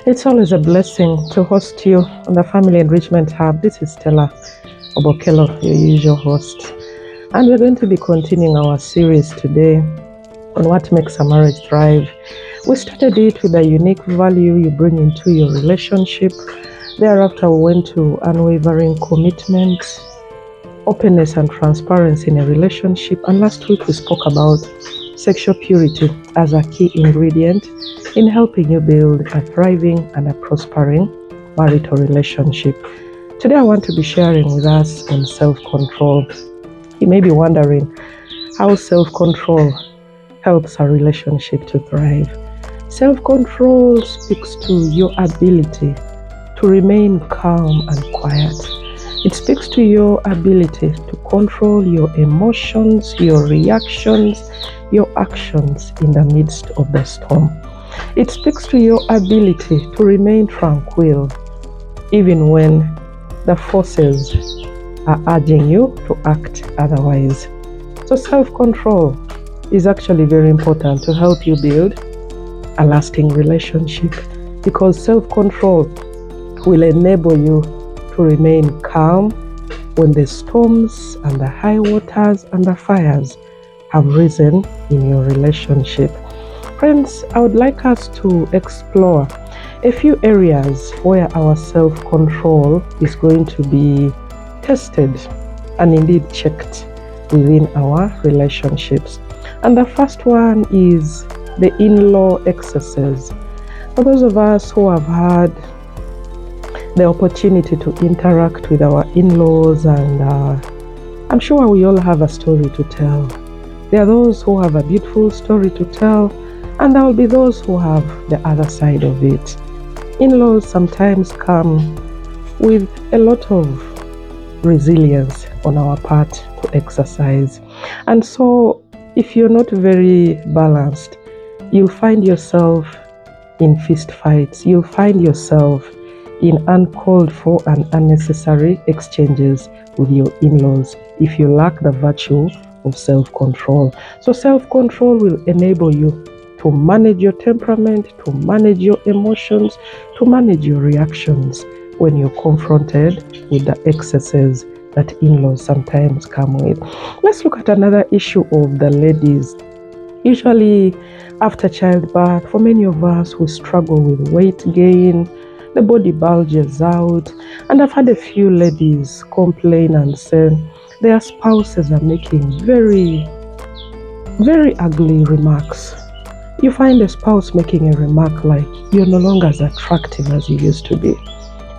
It's always a blessing to host you on the Family Enrichment Hub. This is Stella Obokelo, your usual host. And we're going to be continuing our series today on what makes a marriage thrive. We started it with a unique value you bring into your relationship. Thereafter, we went to unwavering commitment, openness and transparency in a relationship. And last week we spoke about sexual purity as a key ingredient in helping you build a thriving and a prospering marital relationship. Today I want to be sharing with us on self-control. You may be wondering how self-control helps our relationship to thrive. Self-control speaks to your ability to remain calm and quiet. It speaks to your ability to control your emotions, your reactions, your actions in the midst of the storm. It speaks to your ability to remain tranquil even when the forces are urging you to act otherwise. So self-control is actually very important to help you build a lasting relationship, because self-control will enable you to remain calm when the storms and the high waters and the fires have risen in your relationship. Friends, I would like us to explore a few areas where our self-control is going to be tested and indeed checked within our relationships. And the first one is the in-law excesses. For those of us who have had the opportunity to interact with our in-laws, and I'm sure we all have a story to tell. There are those who have a beautiful story to tell, and there will be those who have the other side of it. In-laws sometimes come with a lot of resilience on our part to exercise. And so if you're not very balanced, you'll find yourself in fist fights. You'll find yourself in uncalled for and unnecessary exchanges with your in-laws if you lack the virtue of self-control. So self-control will enable you to manage your temperament, to manage your emotions, to manage your reactions when you're confronted with the excesses that in-laws sometimes come with. Let's look at another issue of the ladies. Usually after childbirth, for many of us, we struggle with weight gain, the body bulges out, and I've had a few ladies complain and say their spouses are making very, very ugly remarks. You find a spouse making a remark like, you're no longer as attractive as you used to be.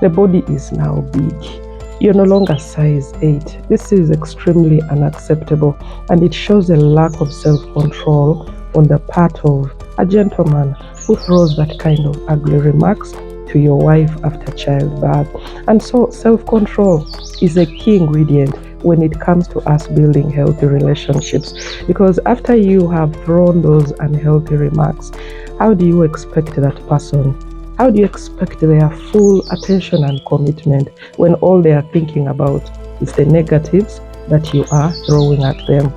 The body is now big. You're no longer size 8. This is extremely unacceptable, and it shows a lack of self-control on the part of a gentleman who throws that kind of ugly remarks to your wife after childbirth. And so self-control is a key ingredient when it comes to us building healthy relationships, because after you have thrown those unhealthy remarks, how do you expect that person, how do you expect their full attention and commitment when all they are thinking about is the negatives that you are throwing at them?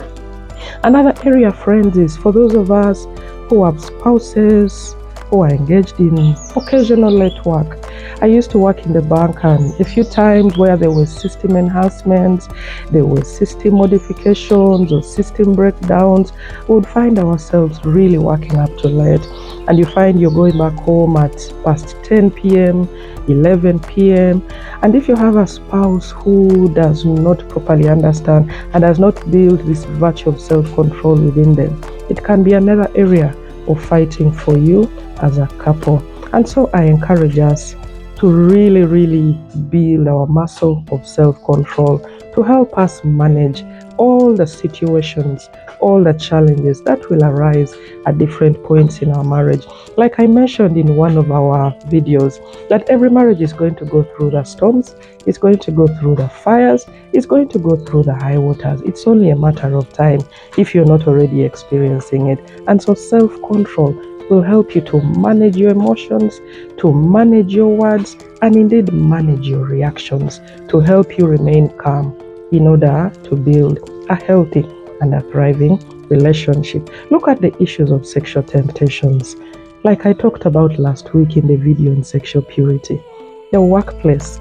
Another area, friends, is for those of us who have spouses who are engaged in occasional late work. I used to work in the bank, and a few times where there were system enhancements, there were system modifications or system breakdowns, we would find ourselves really working up to late. And you find you're going back home at past 10 p.m., 11 p.m. And if you have a spouse who does not properly understand and does not build this virtue of self-control within them, it can be another area of fighting for you as a couple. And so I encourage us to really build our muscle of self-control to help us manage all the situations, all the challenges that will arise at different points in our marriage. Like I mentioned in one of our videos, that every marriage is going to go through the storms, it's going to go through the fires, it's going to go through the high waters. It's only a matter of time if you're not already experiencing it. And so self-control will help you to manage your emotions, to manage your words, and indeed manage your reactions to help you remain calm in order to build a healthy and a thriving relationship. Look at the issues of sexual temptations. Like I talked about last week in the video on sexual purity, the workplace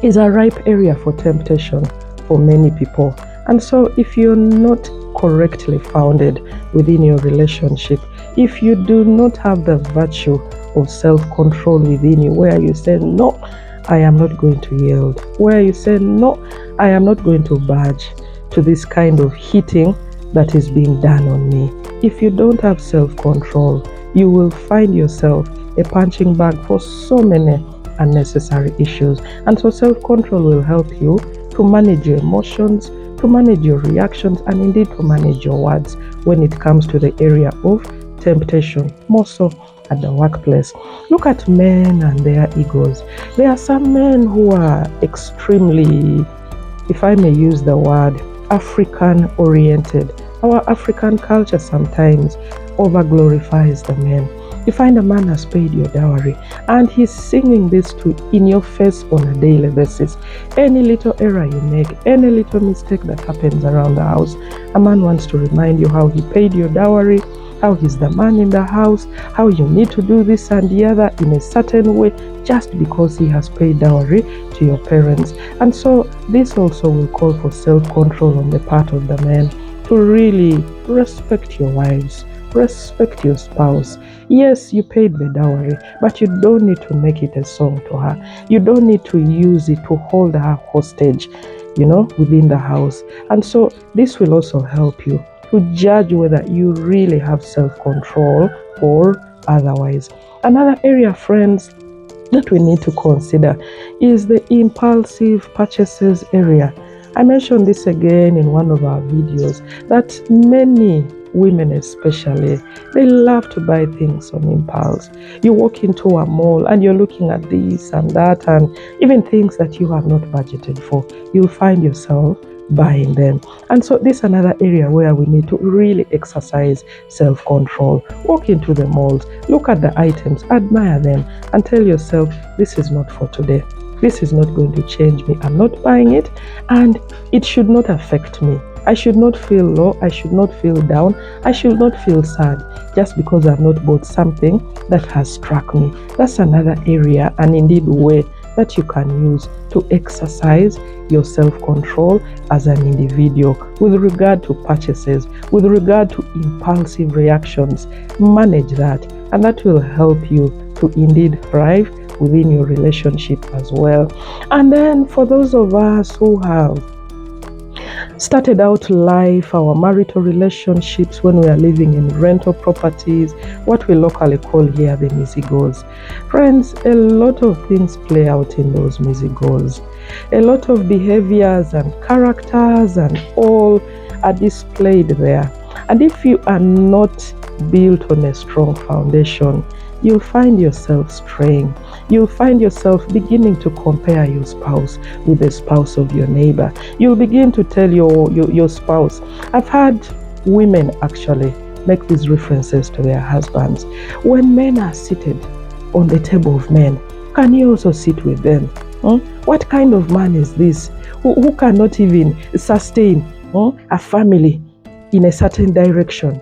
is a ripe area for temptation for many people. And so if you're not correctly founded within your relationship, if you do not have the virtue of self-control within you, where you say, no, I am not going to yield, where you say, no, I am not going to budge to this kind of hitting that is being done on me. If you don't have self-control, you will find yourself a punching bag for so many unnecessary issues. And so self-control will help you to manage your emotions, to manage your reactions, and indeed to manage your words when it comes to the area of temptation, more so at the workplace. Look at men and their egos. There are some men who are extremely, if I may use the word, African oriented. Our African culture sometimes over-glorifies the men. You find a man has paid your dowry and he's singing this to in your face on a daily basis. Any little error you make, any little mistake that happens around the house, a man wants to remind you how he paid your dowry, how he's the man in the house, how you need to do this and the other in a certain way, just because he has paid dowry to your parents. And so this also will call for self-control on the part of the men to really respect your wives, respect your spouse. Yes, you paid the dowry, but you don't need to make it a song to her. You don't need to use it to hold her hostage, within the house. And so this will also help you to judge whether you really have self-control or otherwise. Another area, friends, that we need to consider is the impulsive purchases area. I mentioned this again in one of our videos, that many women especially, they love to buy things on impulse. You walk into a mall and you're looking at this and that, and even things that you have not budgeted for, you'll find yourself buying them. And so this is another area where we need to really exercise self-control. Walk into the malls, look at the items, admire them, and tell yourself, this is not for today. This is not going to change me. I'm not buying it, and it should not affect me. I should not feel low. I should not feel down. I should not feel sad just because I've not bought something that has struck me. That's another area and indeed way that you can use to exercise your self-control as an individual with regard to purchases, with regard to impulsive reactions. Manage that, and that will help you to indeed thrive within your relationship as well. And then for those of us who have started out life, our marital relationships, when we are living in rental properties, what we locally call here the mizigos. Friends, a lot of things play out in those mizigos. A lot of behaviors and characters and all are displayed there. And if you are not built on a strong foundation, you'll find yourself straying. You'll find yourself beginning to compare your spouse with the spouse of your neighbor. You'll begin to tell your spouse. I've had women actually make these references to their husbands. When men are seated on the table of men, can you also sit with them? What kind of man is this who cannot even sustain a family in a certain direction?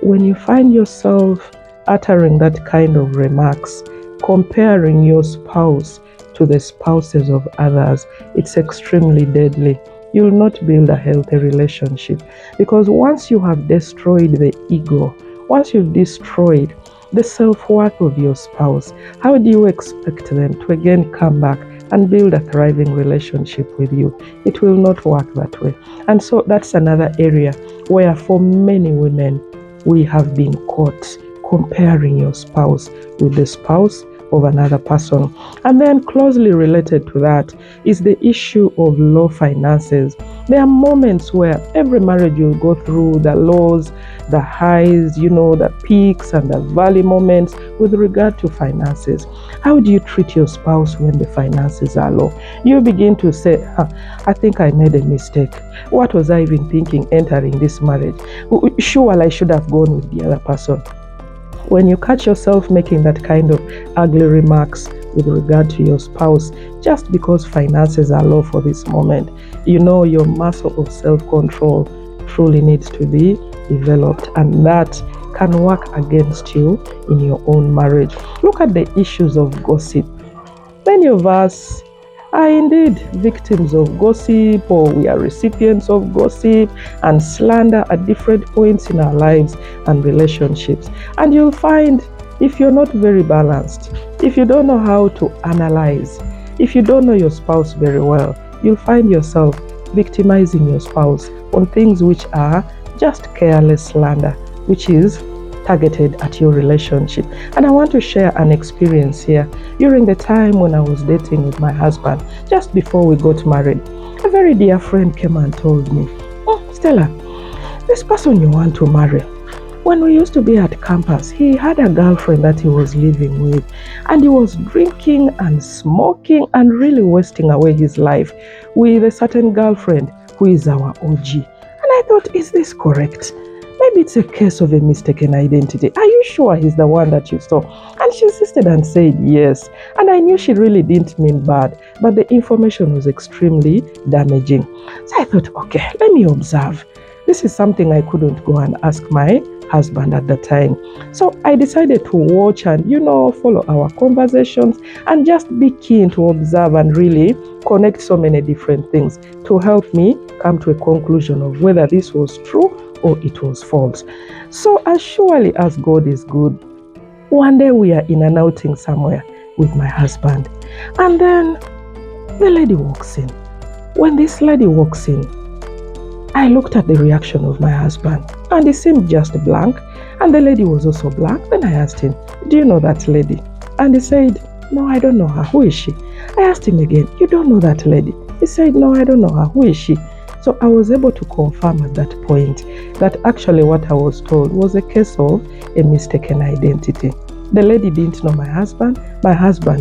When you find yourself uttering that kind of remarks, comparing your spouse to the spouses of others, it's extremely deadly. You'll not build a healthy relationship, because once you have destroyed the ego, once you've destroyed the self-worth of your spouse, how do you expect them to again come back and build a thriving relationship with you? It will not work that way. And so that's another area where for many women, we have been caught comparing your spouse with the spouse of another person. And then closely related to that is the issue of low finances. There are moments where every marriage will go through the lows, the highs, the peaks and the valley moments with regard to finances. How do you treat your spouse when the finances are low? You begin to say, I think I made a mistake. What was I even thinking entering this marriage? Sure, I should have gone with the other person. When you catch yourself making that kind of ugly remarks with regard to your spouse, just because finances are low for this moment, your muscle of self-control truly needs to be developed, and that can work against you in your own marriage. Look at the issues of gossip. Many of us are indeed victims of gossip, or we are recipients of gossip and slander at different points in our lives and relationships. And you'll find, if you're not very balanced, if you don't know how to analyze, if you don't know your spouse very well, you'll find yourself victimizing your spouse on things which are just careless slander, which is targeted at your relationship. And I want to share an experience here. During the time when I was dating with my husband, just before we got married, a very dear friend came and told me, "Oh, Stella, this person you want to marry, when we used to be at campus, he had a girlfriend that he was living with, and he was drinking and smoking and really wasting away his life with a certain girlfriend who is our OG." And I thought, is this correct? Maybe it's a case of a mistaken identity. Are you sure he's the one that you saw? And she insisted and said yes. And I knew she really didn't mean bad, but the information was extremely damaging. So I thought, okay, let me observe. This is something I couldn't go and ask my husband at the time. So I decided to watch and, follow our conversations and just be keen to observe and really connect so many different things to help me come to a conclusion of whether this was true or it was false. So as surely as God is good, one day we are in an outing somewhere with my husband, and then the lady walks in. When this lady walks in, I looked at the reaction of my husband, and he seemed just blank, and the lady was also blank. Then I asked him, "Do you know that lady?" And he said, "No, I don't know her. Who is she?" I asked him again, "You don't know that lady?" He said, "No, I don't know her. Who is she?" So I was able to confirm at that point that actually what I was told was a case of a mistaken identity. The lady didn't know my husband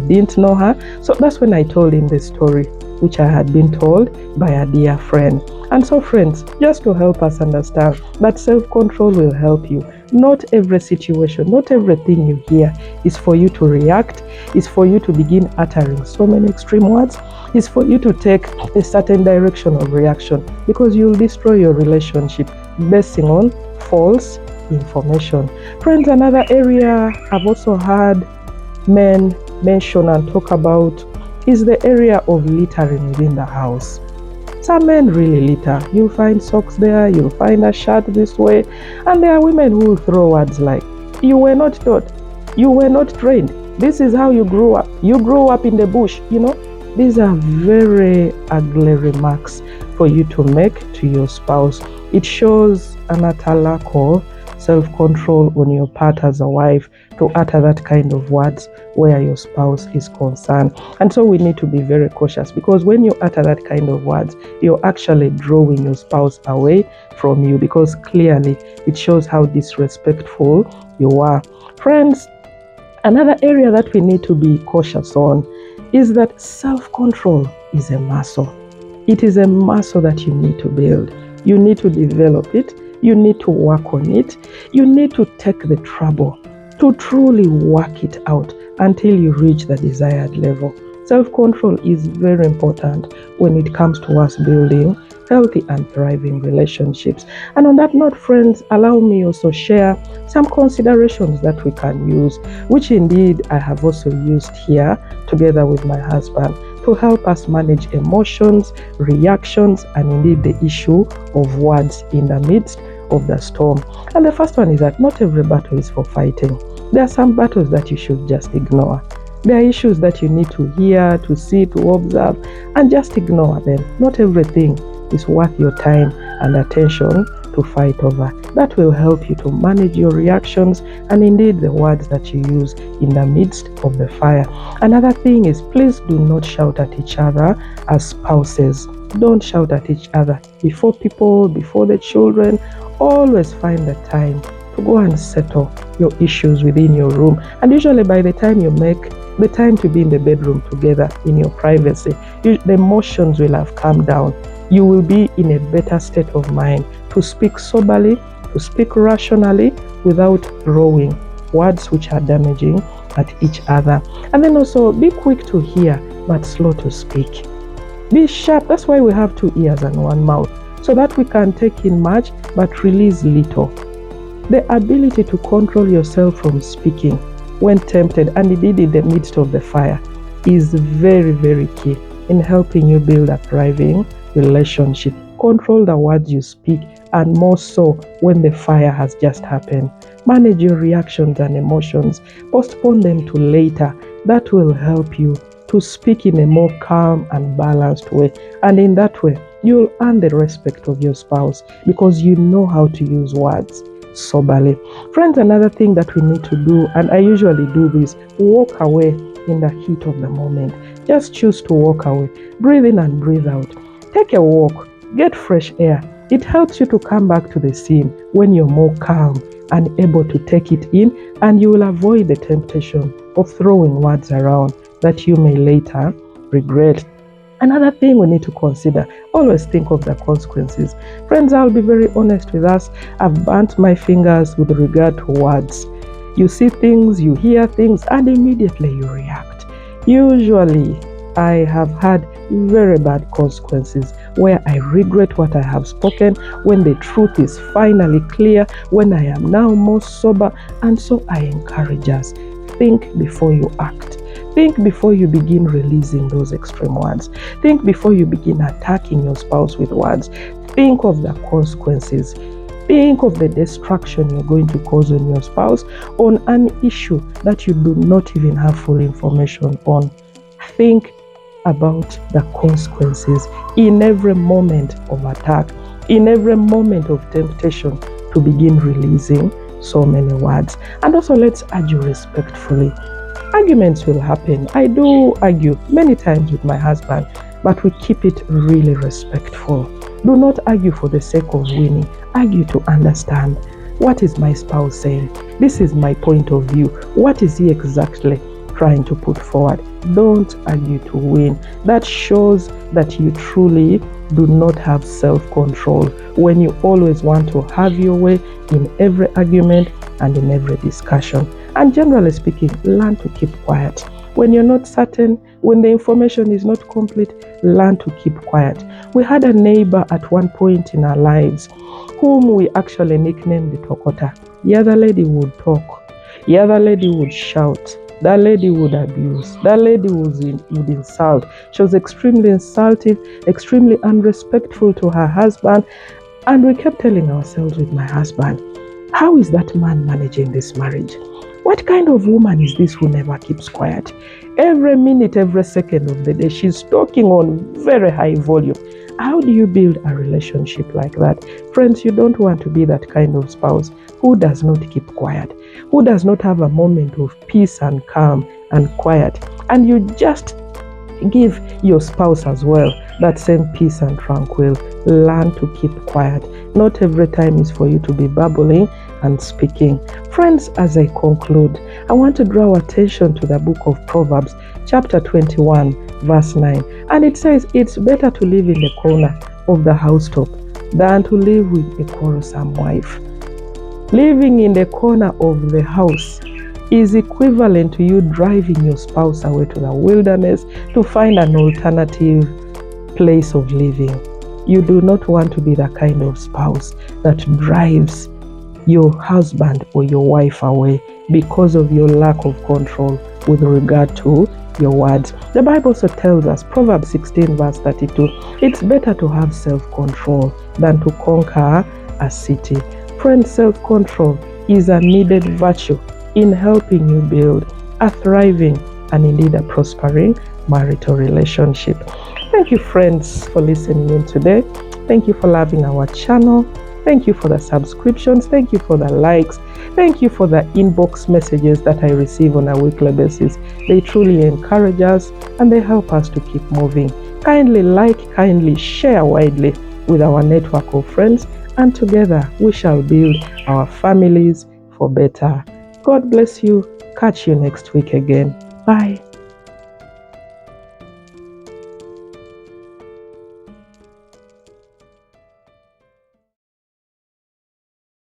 didn't know her. So that's when I told him the story, which I had been told by a dear friend. And so friends, just to help us understand that self-control will help you. Not every situation, not everything you hear is for you to react, is for you to begin uttering so many extreme words, is for you to take a certain direction of reaction, because you'll destroy your relationship basing on false information. Friends, another area I've also heard men mention and talk about is the area of littering within the house. Some men really litter. You'll find socks there, you'll find a shirt this way, and there are women who will throw words like, "You were not taught, you were not trained, this is how you grew up in the bush." These are very ugly remarks for you to make to your spouse. It shows an utter lack of self-control on your part as a wife to utter that kind of words where your spouse is concerned. And so we need to be very cautious, because when you utter that kind of words, you're actually drawing your spouse away from you, because clearly it shows how disrespectful you are. Friends, another area that we need to be cautious on is that self-control is a muscle. It is a muscle that you need to build. You need to develop it. You need to work on it. You need to take the trouble to truly work it out until you reach the desired level. Self-control is very important when it comes to us building healthy and thriving relationships. And on that note, friends, allow me also share some considerations that we can use, which indeed I have also used here together with my husband, to help us manage emotions, reactions, and indeed the issue of words in the midst of the storm. And the first one is that not every battle is for fighting. There are some battles that you should just ignore. There are issues that you need to hear, to see, to observe, and just ignore them. Not everything is worth your time and attention to fight over. That will help you to manage your reactions and indeed the words that you use in the midst of the fire. Another thing is, please do not shout at each other as spouses. Don't shout at each other before people, before the children. Always find the time to go and settle your issues within your room. And usually by the time you make the time to be in the bedroom together in your privacy, the emotions will have calmed down. You will be in a better state of mind to speak soberly, to speak rationally, without throwing words which are damaging at each other. And then also be quick to hear but slow to speak. Be sharp. That's why we have 2 ears and 1 mouth, so that we can take in much but release little. The ability to control yourself from speaking when tempted, and indeed in the midst of the fire, is very, very key in helping you build a thriving relationship. Control the words you speak, and more so when the fire has just happened. Manage your reactions and emotions. Postpone them to later. That will help you to speak in a more calm and balanced way. And in that way, you'll earn the respect of your spouse because you know how to use words soberly. Friends, another thing that we need to do, and I usually do this, walk away in the heat of the moment. Just choose to walk away. Breathe in and breathe out. Take a walk. Get fresh air. It helps you to come back to the scene when you're more calm and able to take it in, and you will avoid the temptation of throwing words around that you may later regret. Another thing we need to consider, always think of the consequences. Friends, I'll be very honest with us. I've burnt my fingers with regard to words. You see things, you hear things, and immediately you react. Usually, I have had very bad consequences where I regret what I have spoken, when the truth is finally clear, when I am now more sober. And so I encourage us, think before you act. Think before you begin releasing those extreme words. Think before you begin attacking your spouse with words. Think of the consequences. Think of the destruction you're going to cause on your spouse on an issue that you do not even have full information on. Think about the consequences in every moment of attack, in every moment of temptation to begin releasing so many words. And also, let's argue respectfully. Arguments will happen. I do argue many times with my husband, but we keep it really respectful. Do not argue for the sake of winning. Argue to understand. What is my spouse saying? This is my point of view. What is he exactly trying to put forward? Don't argue to win. That shows that you truly do not have self-control when you always want to have your way in every argument and in every discussion. And generally speaking, learn to keep quiet. When you're not certain, when the information is not complete, learn to keep quiet. We had a neighbor at one point in our lives whom we actually nicknamed the Tokota. The other lady would talk. The other lady would shout. That lady would abuse. That lady would insult. She was extremely insultive, extremely unrespectful to her husband. And we kept telling ourselves with my husband, how is that man managing this marriage? What kind of woman is this who never keeps quiet? Every minute, every second of the day, she's talking on very high volume. How do you build a relationship like that? Friends, you don't want to be that kind of spouse who does not keep quiet, who does not have a moment of peace and calm and quiet. And you just give your spouse as well that same peace and tranquil. Learn to keep quiet. Not every time is for you to be babbling and speaking. Friends, as I conclude, I want to draw attention to the book of Proverbs, chapter 21, verse 9. And it says, it's better to live in the corner of the housetop than to live with a quarrelsome wife. Living in the corner of the house is equivalent to you driving your spouse away to the wilderness to find an alternative place of living. You do not want to be the kind of spouse that drives your husband or your wife away because of your lack of control with regard to your words. The Bible also tells us, Proverbs 16 verse 32, it's better to have self-control than to conquer a city. Friends, self-control is a needed virtue in helping you build a thriving and indeed a prospering marital relationship. Thank you, friends, for listening in today. Thank you for loving our channel. Thank you for the subscriptions. Thank you for the likes. Thank you for the inbox messages that I receive on a weekly basis. They truly encourage us and they help us to keep moving. Kindly like, kindly share widely with our network of friends, and together we shall build our families for better. God bless you. Catch you next week again. Bye.